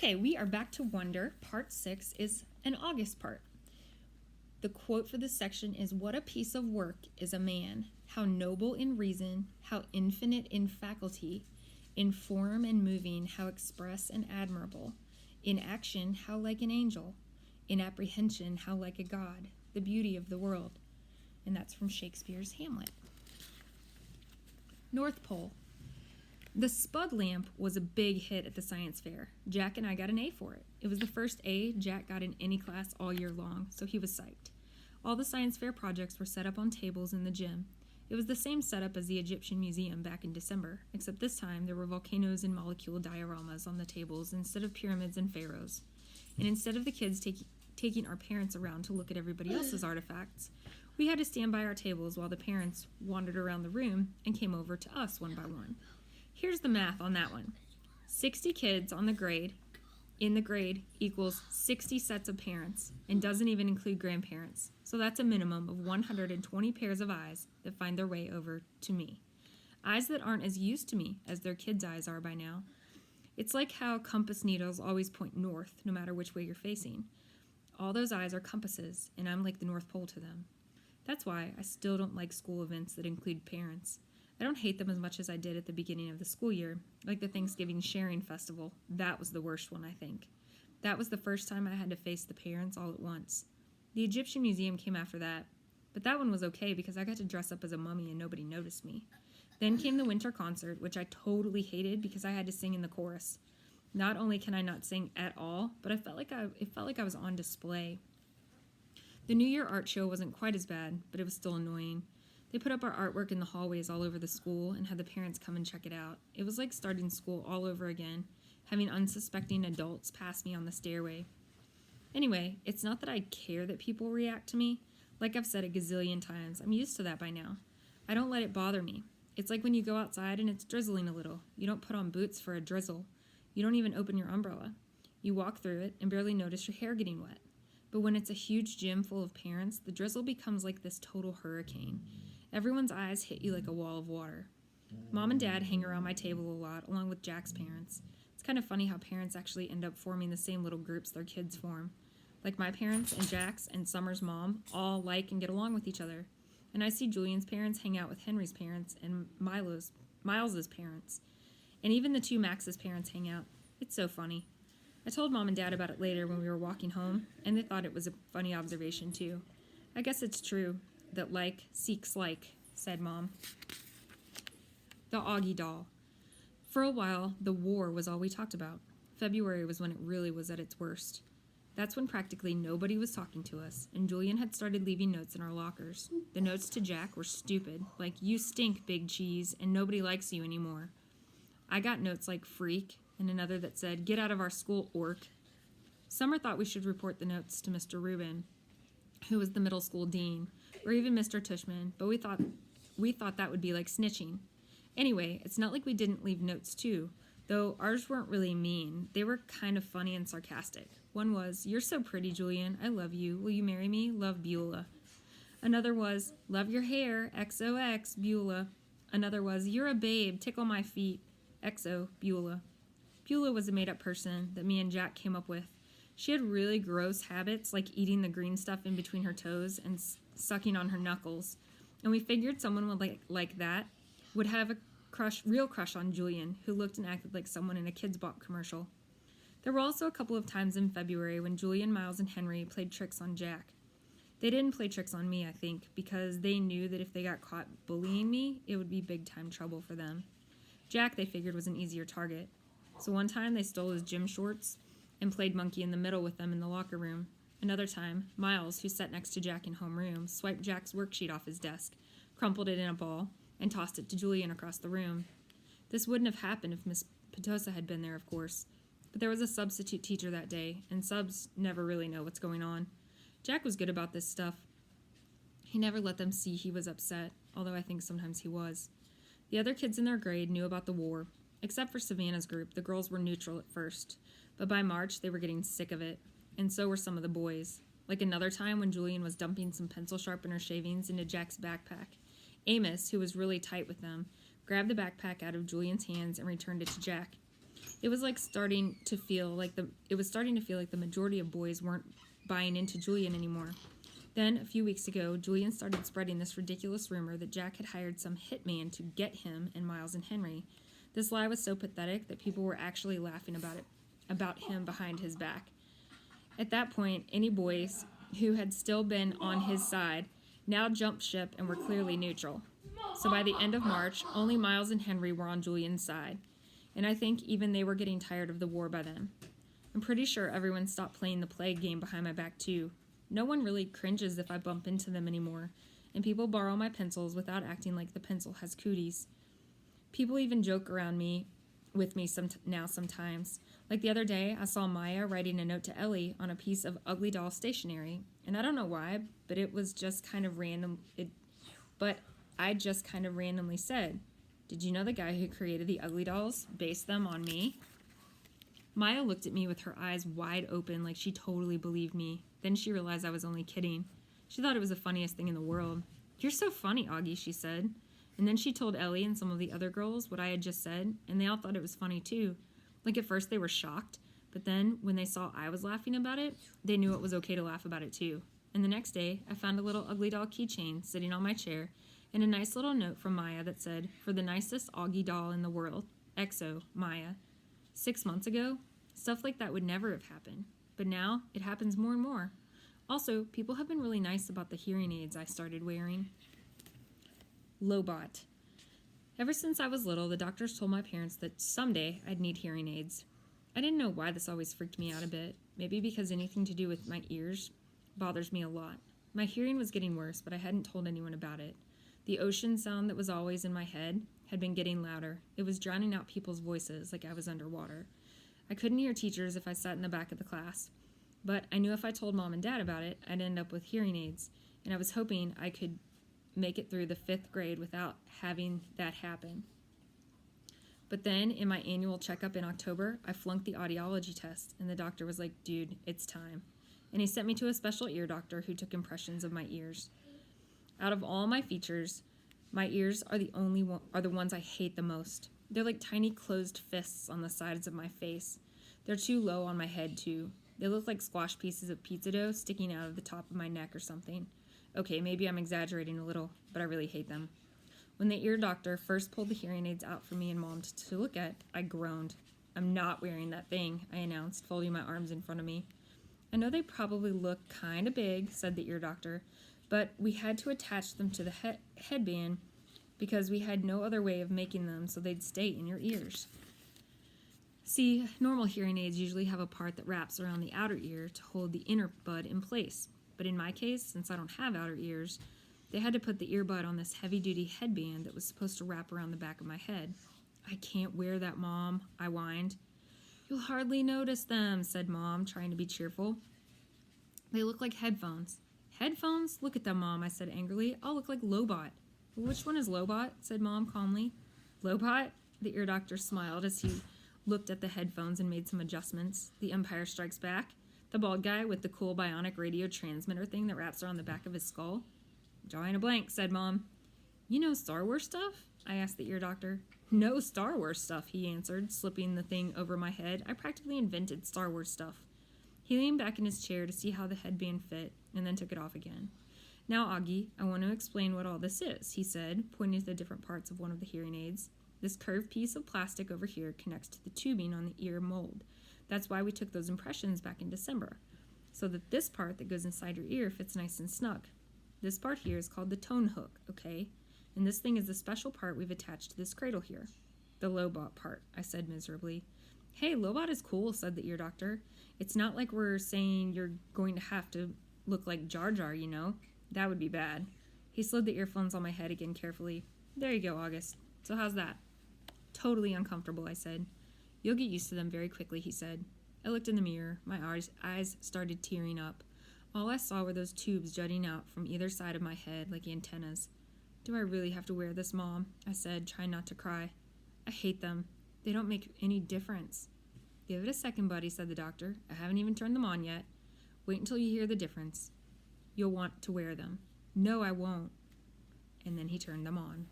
Okay, we are back to Wonder. Part 6 is an August part. The quote for this section is, "What a piece of work is a man, how noble in reason, how infinite in faculty, in form and moving, how express and admirable, in action, how like an angel, in apprehension, how like a god, the beauty of the world." And that's from Shakespeare's Hamlet. North Pole. The Spud lamp was a big hit at the science fair. Jack and I got an A for it. It was the first A Jack got in any class all year long, so he was psyched. All the science fair projects were set up on tables in the gym. It was the same setup as the Egyptian Museum back in December, except this time there were volcanoes and molecule dioramas on the tables instead of pyramids and pharaohs. And instead of the kids taking our parents around to look at everybody else's artifacts, we had to stand by our tables while the parents wandered around the room and came over to us one by one. Here's the math on that one. 60 kids in the grade equals 60 sets of parents and doesn't even include grandparents. So that's a minimum of 120 pairs of eyes that find their way over to me. Eyes that aren't as used to me as their kids' eyes are by now. It's like how compass needles always point north no matter which way you're facing. All those eyes are compasses, and I'm like the North Pole to them. That's why I still don't like school events that include parents. I don't hate them as much as I did at the beginning of the school year, like the Thanksgiving Sharing Festival. That was the worst one, I think. That was the first time I had to face the parents all at once. The Egyptian Museum came after that, but that one was okay because I got to dress up as a mummy and nobody noticed me. Then came the winter concert, which I totally hated because I had to sing in the chorus. Not only can I not sing at all, but it felt like I was on display. The New Year art show wasn't quite as bad, but it was still annoying. They put up our artwork in the hallways all over the school and had the parents come and check it out. It was like starting school all over again, having unsuspecting adults pass me on the stairway. Anyway, it's not that I care that people react to me. Like I've said a gazillion times, I'm used to that by now. I don't let it bother me. It's like when you go outside and it's drizzling a little. You don't put on boots for a drizzle. You don't even open your umbrella. You walk through it and barely notice your hair getting wet. But when it's a huge gym full of parents, the drizzle becomes like this total hurricane. Everyone's eyes hit you like a wall of water. Mom and Dad hang around my table a lot, along with Jack's parents. It's kind of funny how parents actually end up forming the same little groups their kids form. Like my parents and Jack's and Summer's mom all like and get along with each other. And I see Julian's parents hang out with Henry's parents and Miles's parents. And even the two Max's parents hang out. It's so funny. I told Mom and Dad about it later when we were walking home, and they thought it was a funny observation too. I guess it's true that like seeks like, said Mom. The Augie doll. For a while, the war was all we talked about. February was when it really was at its worst. That's when practically nobody was talking to us, and Julian had started leaving notes in our lockers. The notes to Jack were stupid, like, "You stink, Big Cheese, and nobody likes you anymore." I got notes like "freak," and another that said, "Get out of our school, orc." Summer thought we should report the notes to Mr. Rubin, who was the middle school dean, or even Mr. Tushman, but we thought that would be like snitching. Anyway, it's not like we didn't leave notes too, though ours weren't really mean. They were kind of funny and sarcastic. One was, "You're so pretty, Julian. I love you. Will you marry me? Love, Beulah." Another was, "Love your hair. XOX, Beulah." Another was, "You're a babe. Tickle my feet. XO, Beulah." Beulah was a made-up person that me and Jack came up with. She had really gross habits, like eating the green stuff in between her toes and sucking on her knuckles. And we figured someone like that would have a real crush on Julian, who looked and acted like someone in a Kids Bop commercial. There were also a couple of times in February when Julian, Miles, and Henry played tricks on Jack. They didn't play tricks on me, I think, because they knew that if they got caught bullying me, it would be big-time trouble for them. Jack, they figured, was an easier target. So one time they stole his gym shorts and played monkey in the middle with them in the locker room. Another time, Miles, who sat next to Jack in homeroom, swiped Jack's worksheet off his desk, crumpled it in a ball, and tossed it to Julian across the room. This wouldn't have happened if Miss Petosa had been there, of course. But there was a substitute teacher that day, and subs never really know what's going on. Jack was good about this stuff. He never let them see he was upset, although I think sometimes he was. The other kids in their grade knew about the war. Except for Savannah's group, the girls were neutral at first. But by March, they were getting sick of it. And so were some of the boys. Like another time when Julian was dumping some pencil sharpener shavings into Jack's backpack. Amos, who was really tight with them, grabbed the backpack out of Julian's hands and returned it to Jack. It was starting to feel like the majority of boys weren't buying into Julian anymore. Then, a few weeks ago, Julian started spreading this ridiculous rumor that Jack had hired some hitman to get him and Miles and Henry. This lie was so pathetic that people were actually laughing about him behind his back. At that point, any boys who had still been on his side now jumped ship and were clearly neutral. So by the end of March, only Miles and Henry were on Julian's side, and I think even they were getting tired of the war by then. I'm pretty sure everyone stopped playing the plague game behind my back too. No one really cringes if I bump into them anymore, and people borrow my pencils without acting like the pencil has cooties. People even joke around with me sometimes. Like the other day, I saw Maya writing a note to Ellie on a piece of Ugly Doll stationery, and I don't know why, but it was just kind of random. I just kind of randomly said, "Did you know the guy who created the Ugly Dolls based them on me?" Maya looked at me with her eyes wide open like she totally believed me. Then she realized I was only kidding. She thought it was the funniest thing in the world. "You're so funny, Augie," she said. And then she told Ellie and some of the other girls what I had just said, and they all thought it was funny too. Like at first they were shocked, but then when they saw I was laughing about it, they knew it was okay to laugh about it too. And the next day, I found a little Ugly Doll keychain sitting on my chair and a nice little note from Maya that said, "For the nicest Augie doll in the world, XO, Maya." 6 months ago, stuff like that would never have happened, but now it happens more and more. Also, people have been really nice about the hearing aids I started wearing. Lobot. Ever since I was little, the doctors told my parents that someday I'd need hearing aids. I didn't know why this always freaked me out a bit. Maybe because anything to do with my ears bothers me a lot. My hearing was getting worse, but I hadn't told anyone about it. The ocean sound that was always in my head had been getting louder. It was drowning out people's voices like I was underwater. I couldn't hear teachers if I sat in the back of the class. But I knew if I told Mom and Dad about it, I'd end up with hearing aids, and I was hoping I could make it through the 5th grade without having that happen. But then, in my annual checkup in October, I flunked the audiology test, and the doctor was like, "Dude, it's time." And he sent me to a special ear doctor who took impressions of my ears. Out of all my features, my ears are the ones I hate the most. They're like tiny closed fists on the sides of my face. They're too low on my head, too. They look like squash pieces of pizza dough sticking out of the top of my neck or something. Okay, maybe I'm exaggerating a little, but I really hate them. When the ear doctor first pulled the hearing aids out for me and Mom to look at, I groaned. "I'm not wearing that thing," I announced, folding my arms in front of me. "I know they probably look kind of big," said the ear doctor, "but we had to attach them to the headband because we had no other way of making them so they'd stay in your ears." See, normal hearing aids usually have a part that wraps around the outer ear to hold the inner bud in place. But in my case, since I don't have outer ears, they had to put the earbud on this heavy-duty headband that was supposed to wrap around the back of my head. "I can't wear that, Mom," I whined. "You'll hardly notice them," said Mom, trying to be cheerful. "They look like headphones." "Headphones? Look at them, Mom," I said angrily. "I'll look like Lobot." "Which one is Lobot?" said Mom calmly. "Lobot?" The ear doctor smiled as he looked at the headphones and made some adjustments. "The Empire Strikes Back? The bald guy with the cool bionic radio transmitter thing that wraps around the back of his skull?" "Drawing a blank," said Mom. "You know Star Wars stuff?" I asked the ear doctor. "No Star Wars stuff," he answered, slipping the thing over my head. "I practically invented Star Wars stuff." He leaned back in his chair to see how the headband fit, and then took it off again. "Now, Augie, I want to explain what all this is," he said, pointing to the different parts of one of the hearing aids. "This curved piece of plastic over here connects to the tubing on the ear mold. That's why we took those impressions back in December, so that this part that goes inside your ear fits nice and snug. This part here is called the tone hook, okay? And this thing is the special part we've attached to this cradle here." "The Lobot part," I said miserably. "Hey, Lobot is cool," said the ear doctor. "It's not like we're saying you're going to have to look like Jar Jar, you know? That would be bad." He slid the earphones on my head again carefully. "There you go, August. So how's that?" "Totally uncomfortable," I said. "You'll get used to them very quickly," he said. I looked in the mirror. My eyes started tearing up. All I saw were those tubes jutting out from either side of my head like antennas. "Do I really have to wear this, Mom?" I said, trying not to cry. "I hate them. They don't make any difference." "Give it a second, buddy," said the doctor. "I haven't even turned them on yet. Wait until you hear the difference. You'll want to wear them." "No, I won't." And then he turned them on.